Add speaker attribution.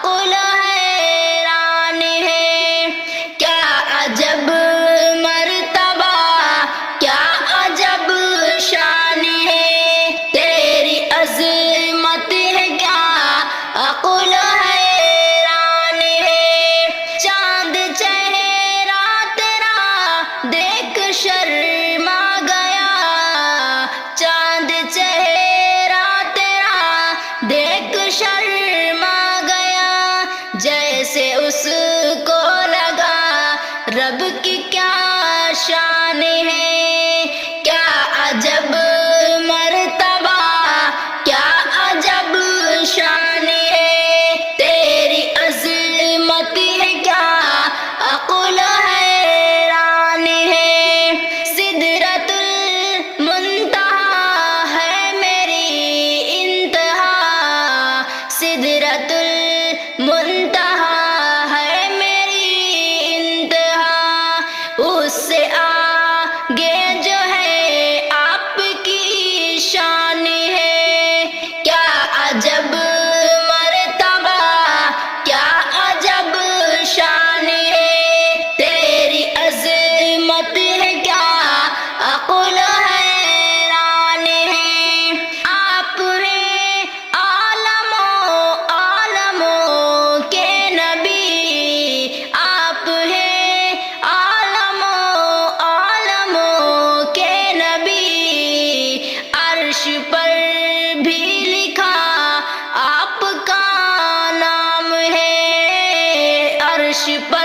Speaker 1: عقل حیران ہے، کیا عجب مرتبہ، کیا عجب شان ہے، تیری عظمت ہے کیا عقل حیران ہے، چاند چہرہ تیرا دیکھ شرما گیا، چاند چہرہ تیرا دیکھ شرما گیا، جیسے اس کو لگا رب کی کیا شان ہے، کیا عجب مرتبہ، کیا عجب شان ہے، تیری عظمت ہے کیا عقل حیران ہے، سدرۃ المنتہا ہے میری انتہا، سدرۃ المنتہا ہے میری انتہا، اس سے آگے جو ہے آپ کی شان ہے، کیا عجب مرتبہ، کیا عجب شان ہے، تیری عظمت ہے کیا عقل حیران ہے، آپ ہیں عالموں کے نبی، آپ ہیں عالموں کے نبی، عرش پر بھی لکھا آپ کا نام ہے، عرش پر